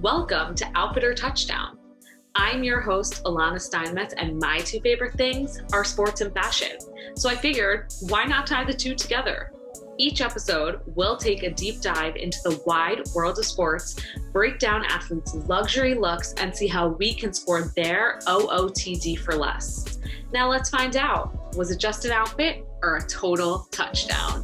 Welcome to Outfitter Touchdown. I'm your host, Elana Steinmetz, and my two favorite things are sports and fashion. So I figured, why not tie the two together? Each episode, we'll take a deep dive into the wide world of sports, break down athletes' luxury looks, and see how we can score their O.O.T.D for less. Now let's find out, was it just an outfit or a total touchdown?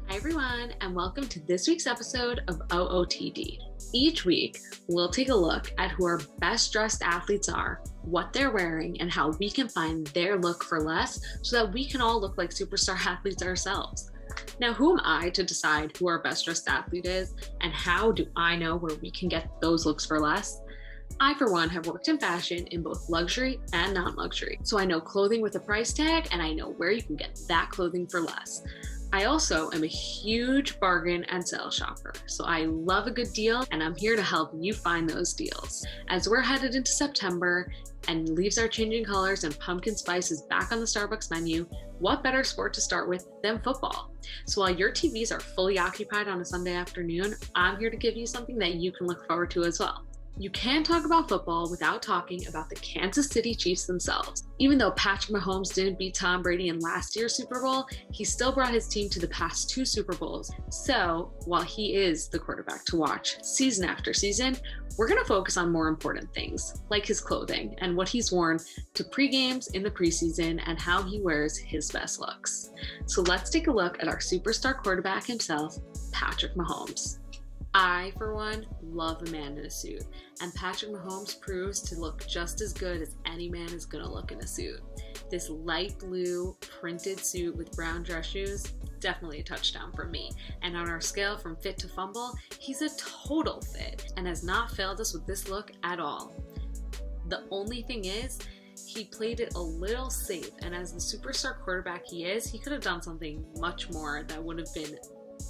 Hi everyone, and welcome to this week's episode of O.O.T.D. Each week, we'll take a look at who our best dressed athletes are, what they're wearing, and how we can find their look for less so that we can all look like superstar athletes ourselves. Now, who am I to decide who our best dressed athlete is, and how do I know where we can get those looks for less? I, for one, have worked in fashion in both luxury and non-luxury, so I know clothing with a price tag, and I know where you can get that clothing for less. I also am a huge bargain and sale shopper, so I love a good deal, and I'm here to help you find those deals. As we're headed into September and leaves are changing colors and pumpkin spice is back on the Starbucks menu, what better sport to start with than football? So while your TVs are fully occupied on a Sunday afternoon, I'm here to give you something that you can look forward to as well. You can't talk about football without talking about the Kansas City Chiefs themselves. Even though Patrick Mahomes didn't beat Tom Brady in last year's Super Bowl, he still brought his team to the past two Super Bowls. So while he is the quarterback to watch season after season, we're going to focus on more important things, like his clothing and what he's worn to pre-games in the preseason and how he wears his best looks. So let's take a look at our superstar quarterback himself, Patrick Mahomes. I, for one, love a man in a suit, and Patrick Mahomes proves to look just as good as any man is going to look in a suit. This light blue printed suit with brown dress shoes, definitely a touchdown for me. And on our scale from fit to fumble, he's a total fit and has not failed us with this look at all. The only thing is, he played it a little safe, and as the superstar quarterback he is, he could have done something much more that would have been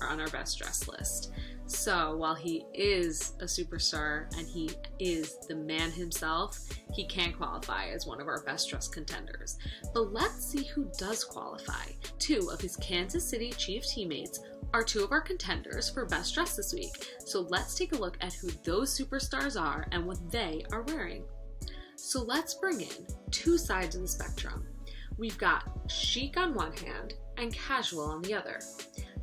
on our best dress list. So while he is a superstar and he is the man himself, he can't qualify as one of our best dressed contenders. But let's see who does qualify. Two of his Kansas City Chiefs teammates are two of our contenders for best dressed this week. So let's take a look at who those superstars are and what they are wearing. So let's bring in two sides of the spectrum. We've got chic on one hand and casual on the other.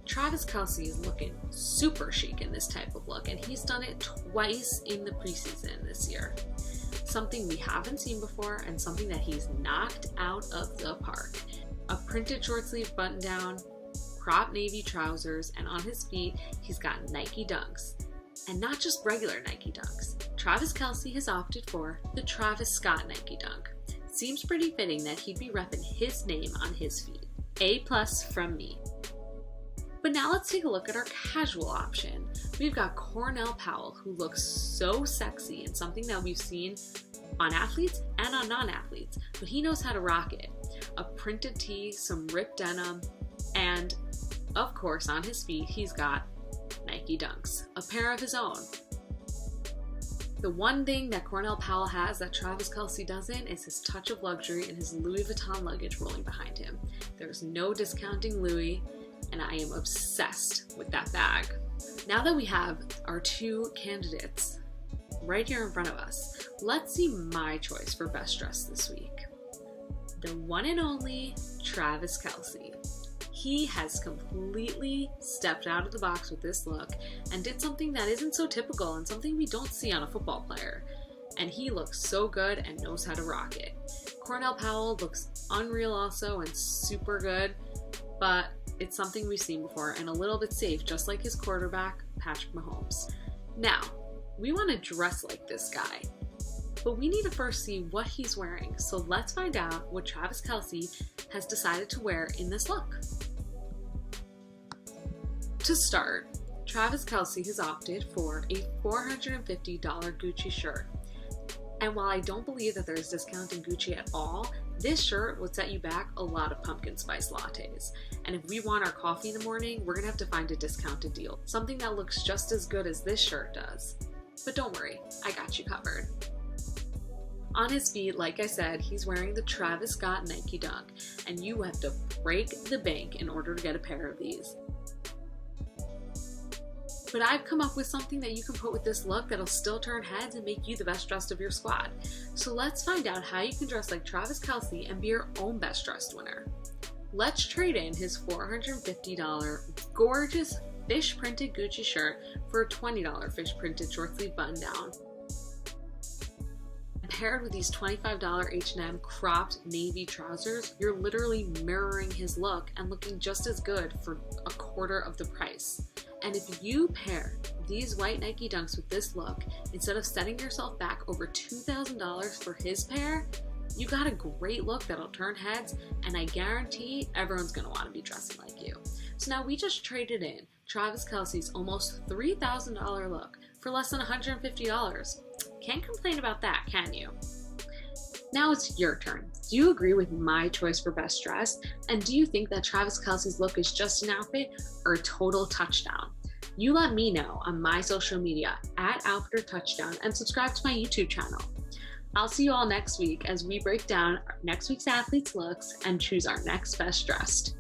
Travis Kelce is looking super chic in this type of look, and he's done it twice in the preseason this year. Something we haven't seen before and something that he's knocked out of the park. A printed short sleeve button down, crop navy trousers, and on his feet, he's got Nike Dunks. And not just regular Nike Dunks. Travis Kelce has opted for the Travis Scott Nike Dunk. Seems pretty fitting that he'd be repping his name on his feet. A+ from me. But now let's take a look at our casual option. We've got Cornell Powell, who looks so sexy and something that we've seen on athletes and on non-athletes, but he knows how to rock it. A printed tee, some ripped denim, and of course on his feet he's got Nike Dunks, a pair of his own. The one thing that Cornell Powell has that Travis Kelce doesn't is his touch of luxury and his Louis Vuitton luggage rolling behind him. There's no discounting Louis, and I am obsessed with that bag. Now that we have our two candidates right here in front of us, let's see my choice for best dressed this week. The one and only Travis Kelce. He has completely stepped out of the box with this look and did something that isn't so typical and something we don't see on a football player. And he looks so good and knows how to rock it. Cornell Powell looks unreal also and super good, but it's something we've seen before and a little bit safe, just like his quarterback, Patrick Mahomes. Now, we want to dress like this guy, but we need to first see what he's wearing. So let's find out what Travis Kelce has decided to wear in this look. To start, Travis Kelce has opted for a $450 Gucci shirt. And while I don't believe that there's discounting Gucci at all, this shirt would set you back a lot of pumpkin spice lattes. And if we want our coffee in the morning, we're gonna have to find a discounted deal. Something that looks just as good as this shirt does. But don't worry, I got you covered. On his feet, like I said, he's wearing the Travis Scott Nike Dunk, and you have to break the bank in order to get a pair of these. But I've come up with something that you can put with this look that'll still turn heads and make you the best dressed of your squad. So let's find out how you can dress like Travis Kelce and be your own best dressed winner. Let's trade in his $450 gorgeous fish printed Gucci shirt for a $20 fish printed short sleeve button down. Paired with these $25 H&M cropped navy trousers, you're literally mirroring his look and looking just as good for a quarter of the price. And if you pair these white Nike Dunks with this look, instead of setting yourself back over $2,000 for his pair, you got a great look that'll turn heads, and I guarantee everyone's gonna wanna be dressing like you. So now we just traded in Travis Kelce's almost $3,000 look for less than $150. Can't complain about that, can you? Now it's your turn. Do you agree with my choice for best dress? And do you think that Travis Kelce's look is just an outfit or a total touchdown? You let me know on my social media @OutfitOrTouchdown and subscribe to my YouTube channel. I'll see you all next week as we break down next week's athletes' looks and choose our next best dressed.